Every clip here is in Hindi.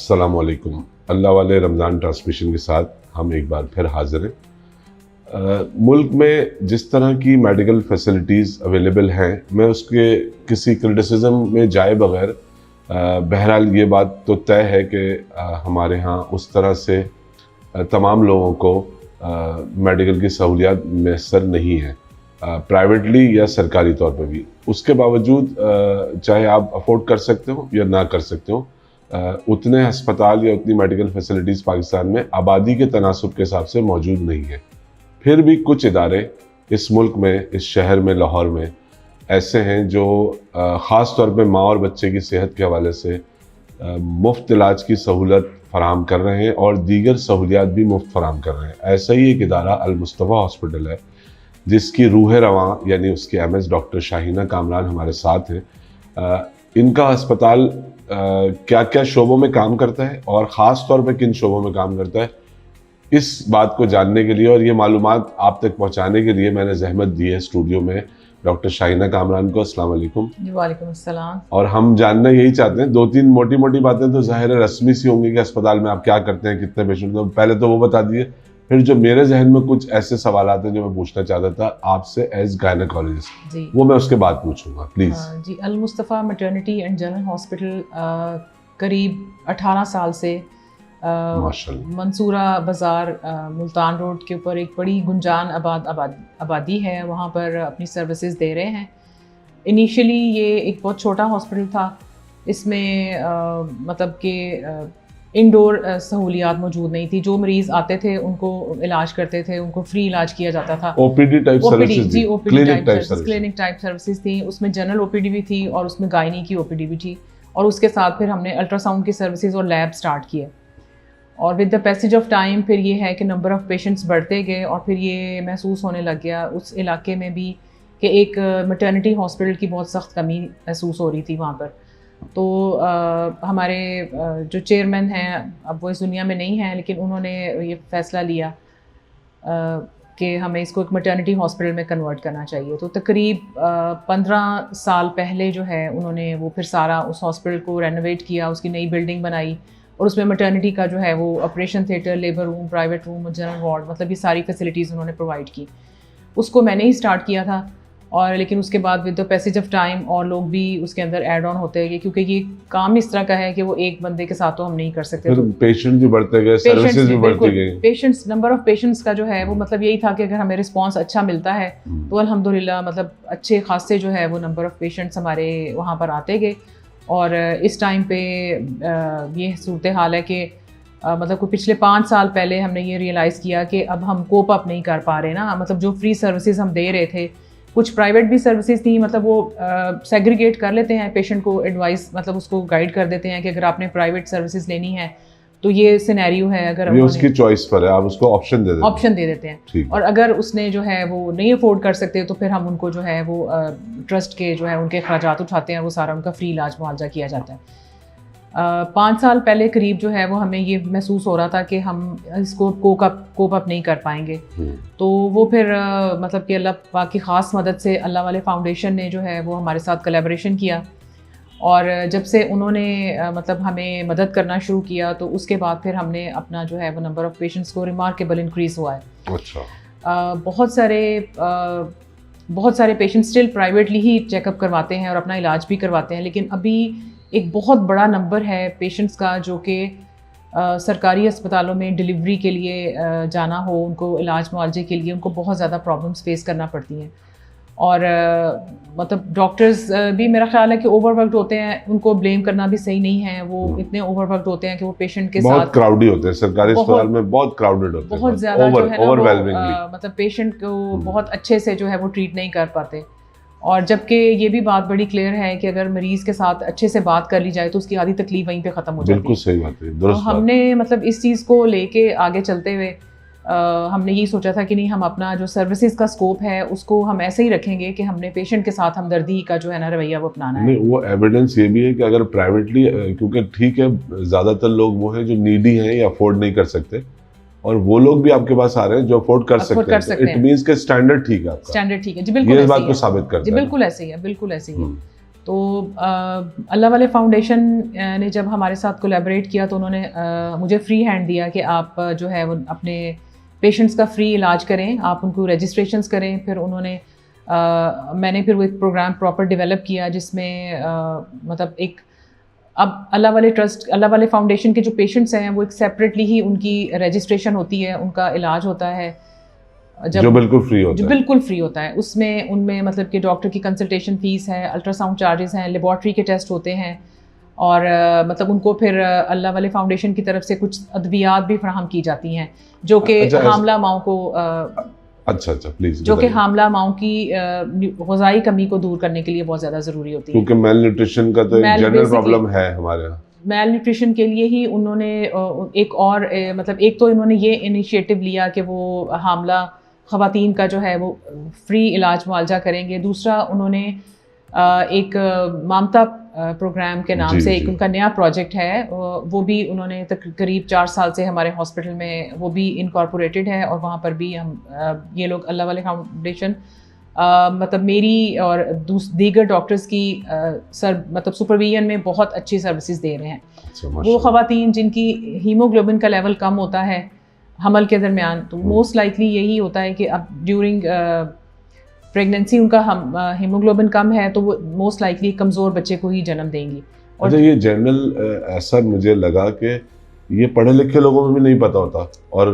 अस्सलामुअलैकुम। अल्लाह वाले रमज़ान ट्रांसमिशन के साथ हम एक बार फिर हाजिर हैं। मुल्क में जिस तरह की मेडिकल फैसिलिटीज़ अवेलेबल हैं, मैं उसके किसी क्रिटिसिज्म में जाए बगैर बहरहाल ये बात तो तय है कि हमारे यहाँ उस तरह से तमाम लोगों को मेडिकल की सहूलियात मैसर नहीं है, प्राइवेटली या सरकारी तौर पर भी। उसके बावजूद चाहे आप अफोर्ड कर सकते हो या ना कर सकते हो, उतने अस्पताल या उतनी मेडिकल फैसिलिटीज़ पाकिस्तान में आबादी के तनासुब के हिसाब से मौजूद नहीं है। फिर भी कुछ इदारे इस मुल्क में, इस शहर में, लाहौर में ऐसे हैं जो ख़ास तौर पे माँ और बच्चे की सेहत के हवाले से मुफ्त इलाज की सहूलत फराहम कर रहे हैं और दीगर सहूलियात भी मुफ्त फराहम कर रहे हैं। ऐसा ही एक इदारा अल मुस्तफ़ा हॉस्पिटल है, जिसकी रूह रवां यानी उसके MS डॉक्टर शाहीना कामरान हमारे साथ हैं। इनका अस्पताल क्या क्या शोबों में काम करता है और ख़ास तौर पे किन शोबों में काम करता है, इस बात को जानने के लिए और ये मालूमात आप तक पहुंचाने के लिए मैंने जहमत दी है स्टूडियो में डॉक्टर शाहीना कामरान को। अस्सलाम वालेकुम। वालेकुम अस्सलाम। और हम जानना यही चाहते हैं, 2-3 मोटी मोटी बातें तो ज़ाहिर है रस्मी सी होंगी कि अस्पताल में आप क्या करते हैं, कितने पेशेंट, तो पहले तो वो बता दिए। फिर जो मेरे जहन में कुछ ऐसे सवाल आते हैं जो मैं पूछना चाहता था आपसे एज गायनेकोलॉजिस्ट, वो मैं उसके बाद पूछूंगा, प्लीज़। जी, Al Mustafa maternity and general hospital करीब 18 साल से मंसूरा बाज़ार मुल्तान रोड के ऊपर एक बड़ी गुंजान आबादी है, वहाँ पर अपनी सर्विसेज दे रहे हैं। इनिशियली ये एक बहुत छोटा हॉस्पिटल था, इसमें मतलब कि इंडोर सहूलियात मौजूद नहीं थी। जो मरीज़ आते थे उनको इलाज करते थे, उनको फ्री इलाज किया जाता था। ओपीडी टाइप सर्विसेज, जी OPD type clinic type services थी। उसमें जनरल ओपीडी भी थी और उसमें गायनी की ओपीडी भी थी, और उसके साथ फिर हमने अल्ट्रासाउंड की सर्विसेज और लैब स्टार्ट किए। और with the passage of time फिर ये है कि नंबर ऑफ़ पेशेंट्स बढ़ते गए और फिर ये महसूस होने लग गया उस इलाके में भी कि एक मैटरनिटी हॉस्पिटल की बहुत सख्त कमी महसूस हो रही थी वहाँ पर। तो हमारे जो चेयरमैन हैं, अब वो इस दुनिया में नहीं हैं, लेकिन उन्होंने ये फ़ैसला लिया कि हमें इसको एक मैटरनिटी हॉस्पिटल में कन्वर्ट करना चाहिए। तो तकरीब 15 साल पहले जो है उन्होंने वो फिर सारा उस हॉस्पिटल को रेनोवेट किया, उसकी नई बिल्डिंग बनाई और उसमें मैटरनिटी का जो है वो operation theatre, labour room, private room और जनरल वार्ड, मतलब ये सारी फैसिलिटीज़ उन्होंने प्रोवाइड की। उसको मैंने ही स्टार्ट किया था, और लेकिन उसके बाद with the passage of time और लोग भी उसके अंदर ऐड ऑन होते गए, क्योंकि ये काम इस तरह का है कि वो एक बंदे के साथ तो हम नहीं कर सकते। तो पेशेंट भी बढ़ते गए, सर्विसेज भी बढ़ती गई, पेशेंट्स, नंबर ऑफ पेशेंट्स का जो है वो मतलब यही था कि अगर हमें रिस्पांस अच्छा मिलता है तो अल्हम्दुलिल्लाह मतलब अच्छे खासे जो है वो नंबर ऑफ पेशेंट्स हमारे वहाँ पर आते गए। और इस टाइम पे ये सूरत हाल है कि मतलब कोई पिछले 5 साल पहले हमने ये रियलाइज़ किया कि अब हम कोप अप नहीं कर पा रहे ना। मतलब जो फ्री सर्विसेज हम दे रहे थे, कुछ प्राइवेट भी सर्विसेज थी, मतलब वो सेग्रीगेट कर लेते हैं पेशेंट को, एडवाइस मतलब उसको गाइड कर देते हैं कि अगर आपने प्राइवेट सर्विसेज लेनी है तो ये सिनेरियो है, अगर ये उसकी चॉइस पर है, आप उसको ऑप्शन दे देते हैं। और अगर उसने जो है वो नहीं अफोर्ड कर सकते तो फिर हम उनको जो है वो ट्रस्ट के जो है उनके अखराजात उठाते हैं, वो सारा उनका फ्री इलाज मुआवजा किया जाता है। 5 साल पहले करीब जो है वो हमें ये महसूस हो रहा था कि हम इसको कोप अप नहीं कर पाएंगे। तो वो फिर मतलब कि अल्लाह पाक की ख़ास मदद से अल्लाह वाले फाउंडेशन ने जो है वो हमारे साथ कोलैबोरेशन किया, और जब से उन्होंने मतलब हमें मदद करना शुरू किया तो उसके बाद फिर हमने अपना जो है वो नंबर ऑफ़ पेशेंट्स को रिमार्केबल इंक्रीज़ हुआ है। अच्छा। बहुत सारे पेशेंट स्टिल प्राइवेटली ही चेकअप करवाते हैं और अपना इलाज भी करवाते हैं, लेकिन अभी एक बहुत बड़ा नंबर है पेशेंट्स का जो कि सरकारी अस्पतालों में डिलीवरी के लिए जाना हो, उनको इलाज मुआवजे के लिए उनको बहुत ज़्यादा प्रॉब्लम्स फेस करना पड़ती हैं। और मतलब डॉक्टर्स भी मेरा ख्याल है कि ओवरवर्कड होते हैं, उनको ब्लेम करना भी सही नहीं है। वो इतने ओवरवर्कड होते हैं कि वो पेशेंट के बहुत साथ क्राउडी होते हैं, सरकारी अस्पताल में बहुत क्राउडेड होते हैं, बहुत ज़्यादा जो है ना मतलब पेशेंट को बहुत अच्छे से जो है वो ट्रीट नहीं कर पाते। और जबकि ये भी बात बड़ी क्लियर है कि अगर मरीज़ के साथ अच्छे से बात कर ली जाए तो उसकी आधी तकलीफ वहीं पे ख़त्म हो जाती है। बिल्कुल सही बात है, तो हमने मतलब इस चीज़ को लेके आगे चलते हुए हमने यही सोचा था कि नहीं, हम अपना जो सर्विसेज का स्कोप है उसको हम ऐसे ही रखेंगे कि हमने पेशेंट के साथ हमदर्दी का जो है ना रवैया वो अपनाना है। नहीं, वो एविडेंस ये भी है कि अगर प्राइवेटली, क्योंकि ठीक है ज़्यादातर लोग वो हैं जो नीडी हैं या अफोर्ड नहीं कर सकते, और वो लोग भी आपके पास आ रहे हैं जो अफोर्ड कर सकते हैं, इट मींस के स्टैंडर्ड ठीक है आपका, स्टैंडर्ड ठीक है जी, बिल्कुल ये बात को साबित करता है। जी बिल्कुल ऐसे ही है, बिल्कुल ऐसे ही है। तो अल्लाह वाले फाउंडेशन ने जब हमारे साथ कोलैबोरेट किया तो उन्होंने मुझे फ्री हैंड दिया कि आप जो है वो अपने पेशेंट्स का फ्री इलाज करें, आप उनको रजिस्ट्रेशंस करें। फिर उन्होंने मैंने फिर वो एक प्रोग्राम प्रॉपर डेवलप किया जिसमें मतलब एक अब अल्लाह वाले ट्रस्ट, अल्लाह वाले फाउंडेशन के जो पेशेंट्स हैं वो एक सेपरेटली ही उनकी रजिस्ट्रेशन होती है, उनका इलाज होता है जो बिल्कुल फ्री होता है। जो बिल्कुल फ्री होता है। उसमें उनमें मतलब कि डॉक्टर की कंसल्टेशन फ़ीस है, अल्ट्रासाउंड चार्जेस हैं, लेबॉर्ट्री के टेस्ट होते हैं और मतलब उनको फिर अल्लाह वाले फाउंडेशन की तरफ से कुछ अद्वियात भी फराहम की जाती हैं जो कि हामला माओं को अच्छा प्लीज, जो कि हामला माओं की ग़िज़ाई कमी को दूर करने के लिए बहुत ज़्यादा ज़रूरी होती है, क्योंकि मेल न्यूट्रिशन का तो एक जनरल प्रॉब्लम है हमारे यहाँ। मेल न्यूट्रिशन के लिए ही उन्होंने एक और मतलब एक तो इन्होंने ये इनिशिएटिव लिया कि वो हामला ख़वातीन का जो है वो फ्री इलाज मुआवजा करेंगे। दूसरा उन्होंने एक ममता प्रोग्राम के नाम से एक उनका नया प्रोजेक्ट है, वो भी उन्होंने करीब 4 साल से हमारे हॉस्पिटल में वो भी इनकॉर्पोरेटेड है और वहाँ पर भी हम ये लोग अल्लाह वाले फाउंडेशन मतलब मेरी और दीगर डॉक्टर्स की मतलब सुपरविजन में बहुत अच्छी सर्विसेज दे रहे हैं। वो ख़वातीन जिनकी हीमोग्लोबिन का लेवल कम होता है हमल के दरमियान, तो मोस्ट लाइकली यही होता है कि अब ड्यूरिंग प्रेगनेंसी उनका हीमोग्लोबिन कम है तो वो मोस्ट लाइकली कमज़ोर बच्चे को ही जन्म देंगी। और अच्छा, ये जनरल ऐसा मुझे लगा कि ये पढ़े लिखे लोगों में भी नहीं पता होता और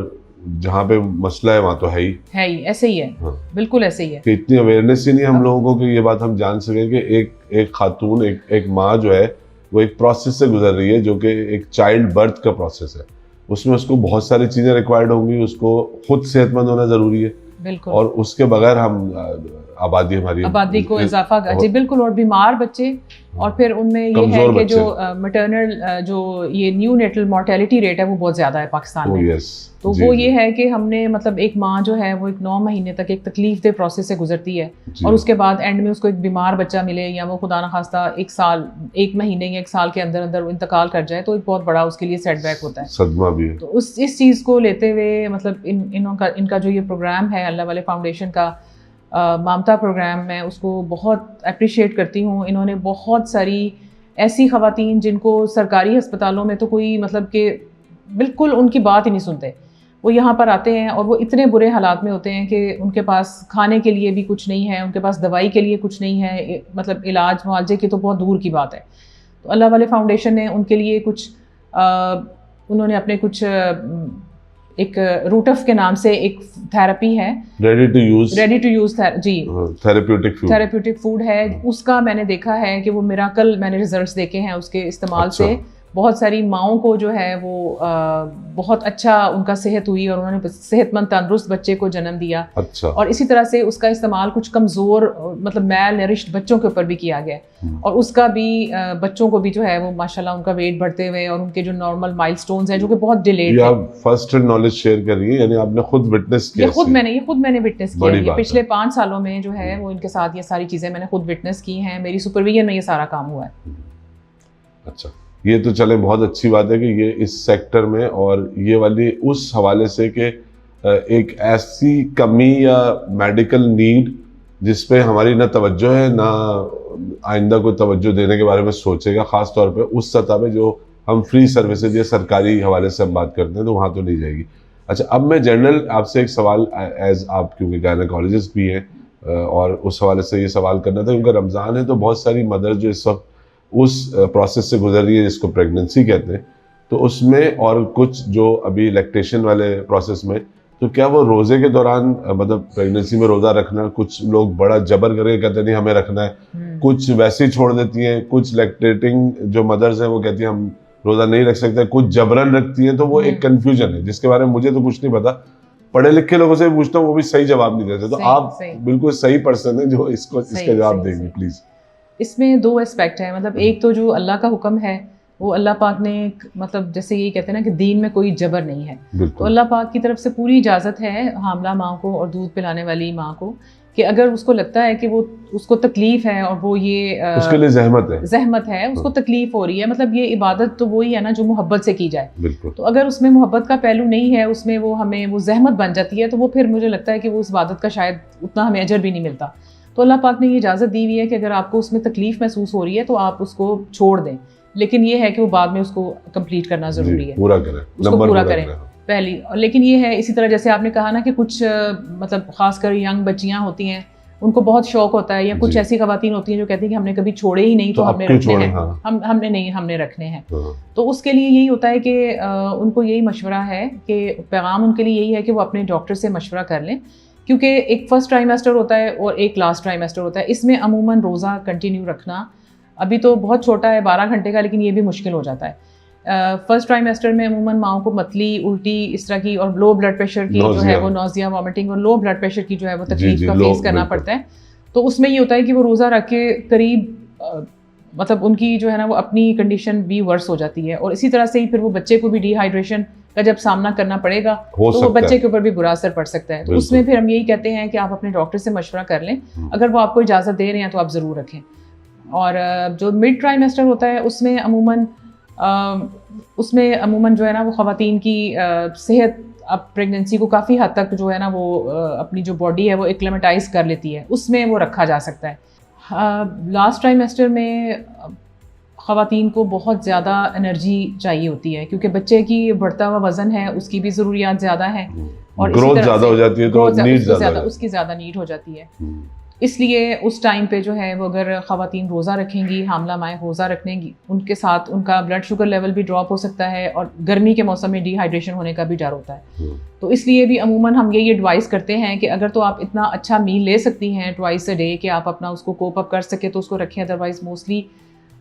जहाँ पे मसला है वहाँ तो है ही ऐसे ही है। हाँ। बिल्कुल ऐसे ही है कि इतनी अवेयरनेस ही नहीं हम लोगों को कि ये बात हम जान सकें कि एक खातून एक माँ जो है वो एक प्रोसेस से गुजर रही है जो कि एक चाइल्ड बर्थ का प्रोसेस है। उसमें उसको बहुत सारी चीज़ें रिक्वायर्ड होंगी, उसको खुद सेहतमंद होना ज़रूरी है। बिल्कुल। और उसके बगैर हम आबादी को इजाफा जी बिल्कुल। और बीमार बच्चे और फिर उनमें ये है कि जो मैटरनल जो ये न्यू नेटल मोर्टेलिटी रेट है वो बहुत ज़्यादा है पाकिस्तान में। तो वो ये है कि हमने मतलब एक माँ जो है वो एक 9 महीने तक एक तकलीफ दे प्रोसेस से गुजरती है और उसके बाद एंड में उसको एक बीमार बच्चा मिले या वो खुदा न खास्ता 1 साल 1 महीने या 1 साल के अंदर अंदर इंतकाल कर जाए तो एक बहुत बड़ा उसके लिए सेटबैक होता है, सदमा भी है। तो इस चीज़ को लेते हुए मतलब इनका जो ये प्रोग्राम है अल्लाह वाले फाउंडेशन का ममता प्रोग्राम, मैं उसको बहुत अप्रिशिएट करती हूँ। इन्होंने बहुत सारी ऐसी ख़वातीन जिनको सरकारी अस्पतालों में तो कोई मतलब कि बिल्कुल उनकी बात ही नहीं सुनते, वो यहाँ पर आते हैं और वो इतने बुरे हालात में होते हैं कि उनके पास खाने के लिए भी कुछ नहीं है, उनके पास दवाई के लिए कुछ नहीं है, मतलब इलाज मुआवजे की तो बहुत दूर की बात है। तो अल्लाह वाले फाउंडेशन ने उनके लिए कुछ उन्होंने अपने कुछ एक रूटफ के नाम से एक थेरेपी है, रेडी टू यूज जी थेरेप्यूटिक फूड है। उसका मैंने देखा है कि वो मिराकल मैंने रिजल्ट्स देखे हैं उसके इस्तेमाल से। बहुत सारी माओं को जो है वो बहुत अच्छा उनका सेहत हुई और उन्होंने सेहतमंद तंदुरुस्त बच्चे को जन्म दिया। अच्छा। और इसी तरह से उसका इस्तेमाल कुछ कमज़ोर मतलब मैल नरिश्ड बच्चों के ऊपर भी किया गया और उसका भी बच्चों को भी जो है वो माशाल्लाह उनका वेट बढ़ते हुए और उनके जो नॉर्मल माइलस्टोन्स हैं जो कि बहुत डिलेड है। आप फर्स्ट नॉलेज शेयर कर रही हैं, यानी आपने खुद विटनेस किया? ये खुद मैंने विटनेस किया। पिछले 5 सालों में जो है वो इनके साथ ये सारी चीज़ें मैंने खुद विटनेस की हैं, मेरी सुपरविजन में ये सारा काम हुआ है। अच्छा, ये तो चले बहुत अच्छी बात है कि ये इस सेक्टर में और ये वाली उस हवाले से कि एक ऐसी कमी या मेडिकल नीड जिस पे हमारी ना तवज्जो है ना आइंदा कोई तवज्जो देने के बारे में सोचेगा, ख़ास तौर पे उस सतह पे जो हम फ्री सर्विसेज या सरकारी हवाले से हम बात करते हैं तो वहाँ तो नहीं जाएगी। अच्छा, अब मैं जनरल आपसे एक सवाल एज आप क्योंकि गायनेकोलॉजिस्ट भी हैं और उस हवाले से ये सवाल करना था क्योंकि रमज़ान है तो बहुत सारी मदर जो इस वक्त उस प्रोसेस से गुजर रही है जिसको प्रेगनेंसी कहते हैं, तो उसमें और कुछ जो अभी लैक्टेशन वाले प्रोसेस में, तो क्या वो रोज़े के दौरान मतलब प्रेगनेंसी में रोज़ा रखना, कुछ लोग बड़ा जबर करके कहते हैं नहीं हमें रखना है, कुछ वैसे ही छोड़ देती हैं, कुछ लैक्टेटिंग जो मदर्स हैं वो कहती हैं हम रोज़ा नहीं रख सकते, कुछ जबरन रखती हैं, तो वो एक कन्फ्यूजन है जिसके बारे में मुझे तो कुछ नहीं पता। पढ़े लिखे लोगों से पूछता हूँ वो भी सही जवाब नहीं देते, तो आप बिल्कुल सही पर्सन है जो इसका जवाब देंगे प्लीज़। इसमें 2 एस्पेक्ट है, मतलब एक तो जो अल्लाह का हुक्म है वो अल्लाह पाक ने मतलब जैसे ये कहते हैं ना कि दीन में कोई जबर नहीं है, तो अल्लाह पाक की तरफ से पूरी इजाज़त है हामला माँ को और दूध पिलाने वाली माँ को कि अगर उसको लगता है कि वो उसको तकलीफ़ है और वो ये उसके लिए जहमत है उसको तकलीफ़ हो रही है, मतलब ये इबादत तो वही है ना जो मोहब्बत से की जाए, तो अगर उसमें मोहब्बत का पहलू नहीं है, उसमें वो हमें वो जहमत बन जाती है, तो वो फिर मुझे लगता है कि वो उस इबादत का शायद उतना हमें अजर भी नहीं मिलता। तो अल्लाह पाक ने ये इजाज़त दी हुई है कि अगर आपको उसमें तकलीफ़ महसूस हो रही है तो आप उसको छोड़ दें, लेकिन ये है कि वो बाद में उसको कंप्लीट करना ज़रूरी है, पूरा करें, उसको पूरा करें पहली। लेकिन ये है इसी तरह जैसे आपने कहा ना कि कुछ मतलब ख़ासकर यंग बच्चियाँ होती हैं, उनको बहुत शौक होता है, या कुछ ऐसी ख़वातीन होती हैं जो कहती हैं कि हमने कभी छोड़े ही नहीं तो हमने रखने हैं, हमने रखने हैं। तो उसके लिए यही होता है कि उनको यही मशवरा है कि पैगाम उनके लिए यही है कि वो अपने डॉक्टर से मशवरा कर लें, क्योंकि एक फ़र्स्ट ट्राइमेस्टर होता है और एक लास्ट ट्राइमेस्टर होता है। इसमें अमूमन रोज़ा कंटिन्यू रखना अभी तो बहुत छोटा है 12 घंटे का, लेकिन ये भी मुश्किल हो जाता है। फर्स्ट ट्राइमेस्टर में अमूमन माओं को मतली, उल्टी इस तरह की और लो ब्लड प्रेशर की जो है वो नौजिया, वॉमिटिंग और लो ब्लड प्रेशर की जो है वो तकलीफ का फेस करना पड़ता है। तो उसमें ये होता है कि वो रोज़ा रख के करीब मतलब उनकी जो है ना वो अपनी कंडीशन भी वर्स हो जाती है, और इसी तरह से ही फिर वो बच्चे को भी डिहाइड्रेशन का जब सामना करना पड़ेगा तो वो बच्चे के ऊपर भी बुरा असर पड़ सकता है। तो उसमें फिर हम यही कहते हैं कि आप अपने डॉक्टर से मशवरा कर लें, अगर वो आपको इजाज़त दे रहे हैं तो आप ज़रूर रखें। और जो मिड ट्राइमेस्टर होता है उसमें अमूमन जो है ना वो ख़वातीन की सेहत अब प्रेगनेंसी को काफ़ी हद तक जो है ना वो अपनी जो बॉडी है वो एक्लेमेटाइज कर लेती है, उसमें वो रखा जा सकता है। लास्ट ट्राइमेस्टर में ख़वातीन को बहुत ज़्यादा एनर्जी चाहिए होती है, क्योंकि बच्चे की बढ़ता हुआ वज़न है, उसकी भी ज़रूरियात ज़्यादा है और ग्रोथ ज़्यादा हो जाती है तो उसकी ज़्यादा नीड हो जाती है। इसलिए उस टाइम पे जो है वो अगर ख़वातीन रोज़ा रखेंगी, हामला माएँ रोज़ा रखेंगी, उनके साथ उनका ब्लड शुगर लेवल भी ड्रॉप हो सकता है और गर्मी के मौसम में डिहाइड्रेशन होने का भी डर होता है। तो इसलिए भी अमूमन हम यही एडवाइस करते हैं कि अगर तो आप इतना अच्छा मील ले सकती हैं ट्वाइस अ डे कि आप अपना उसको कोप अप कर सके तो उसको रखें, अदरवाइज़ मोस्टली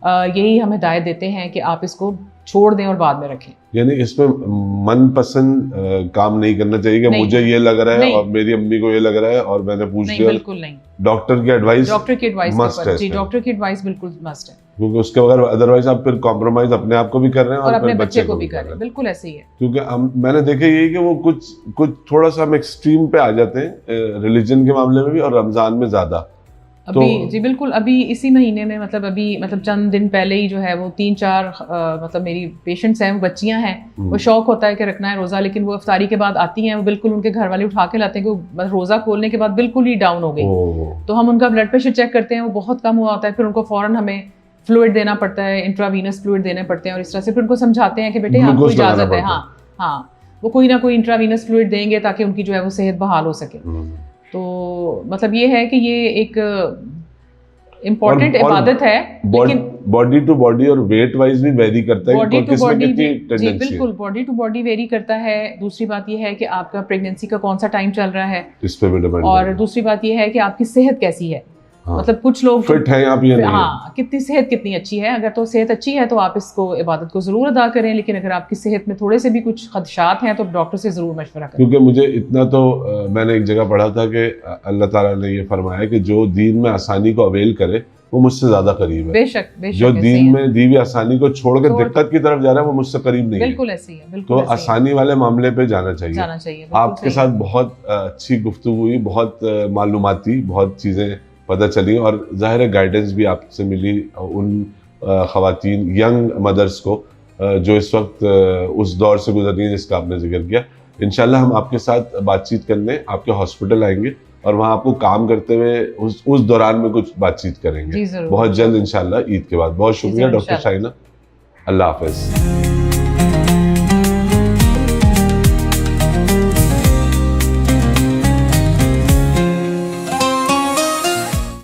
यही हम हिदायत देते हैं कि आप इसको छोड़ दें और बाद में रखें। यानी इसमें मनपसंद काम नहीं करना चाहिए कि मुझे ये लग रहा है और मेरी अम्मी को ये लग रहा है और मैंने पूछ लिया। बिल्कुल नहीं, डॉक्टर की एडवाइस मस्ट है। जी, डॉक्टर की एडवाइस बिल्कुल मस्ट है, क्योंकि उसके बगैर अदरवाइज आप फिर कॉम्प्रोमाइज अपने आप को भी कर रहे हैं और अपने बच्चे को भी कर रहे हैं। बिल्कुल ऐसे ही है, क्योंकि मैंने देखा यही कि वो कुछ थोड़ा सा हम एक्सट्रीम पे आ जाते हैं रिलीजन के मामले में भी और रमजान में ज्यादा। अभी जी बिल्कुल, अभी इसी महीने में मतलब चंद दिन पहले ही जो है वो 3-4 मतलब मेरी पेशेंट्स हैं, वो बच्चियां हैं, वो शौक होता है कि रखना है रोज़ा, लेकिन वो इफ्तारी के बाद आती हैं, वो बिल्कुल उनके घर वाले उठा के लाते हैं कि रोज़ा खोलने के बाद बिल्कुल ही डाउन हो गई। तो हम उनका ब्लड प्रेशर चेक करते हैं, वो बहुत कम हुआ होता है, फिर उनको फ़ौरन हमें फ्लूइड देना पड़ता है, इंट्रावीनस फ्लूइड देने पड़ते हैं, और इस तरह से फिर उनको समझाते हैं कि बेटे आपको इजाज़त है, हाँ वो कोई ना कोई इंट्रावीनस फ्लूइड देंगे ताकि उनकी जो है वो सेहत बहाल हो सके। तो मतलब ये है कि ये एक इम्पोर्टेंट इबादत है, लेकिन बॉडी टू बॉडी और वेट वाइज भी वेरी करता है, बॉडी टू बॉडी भी जी बिल्कुल बॉडी टू बॉडी वेरी करता है। दूसरी बात ये है कि आपका प्रेगनेंसी का कौन सा टाइम चल रहा है इस पे भी डिपेंड, और दूसरी बात ये है कि आपकी सेहत कैसी है। हाँ, मतलब कुछ लोग फिट हैं आप ये नहीं, हाँ कितनी सेहत कितनी अच्छी है। अगर तो सेहत अच्छी है तो आप इसको इबादत को ज़रूर अदा करें, लेकिन अगर आपकी सेहत में थोड़े से भी कुछ खदशात हैं तो डॉक्टर से ज़रूर मशवरा करें। क्योंकि मुझे इतना तो मैंने एक जगह पढ़ा था कि अल्लाह ताला ने ये फरमाया कि जो दीन में आसानी को अवेल करे वो मुझसे ज्यादा करीब है। बेशक जो दीन में दी हुई आसानी को छोड़ के दिक्कत की तरफ जा रहा है वो मुझसे करीब नहीं है। बिल्कुल ऐसे ही है, बिल्कुल तो आसानी वाले मामले पे जाना चाहिए। आपके साथ बहुत अच्छी गुफ्तगू हुई, बहुत मालूमाती बहुत चीजें पता चली, और जाहिर है गाइडेंस भी आपसे मिली उन ख़वातीन यंग मदर्स को जो इस वक्त उस दौर से गुजर रही है जिसका आपने जिक्र किया। इंशाल्लाह हम आपके साथ बातचीत करने आपके हॉस्पिटल आएंगे और वहाँ आपको काम करते हुए उस दौरान में कुछ बातचीत करेंगे बहुत जल्द इंशाल्लाह ईद के बाद। बहुत शुक्रिया डॉक्टर शाइना, अल्लाह हाफ़िज़।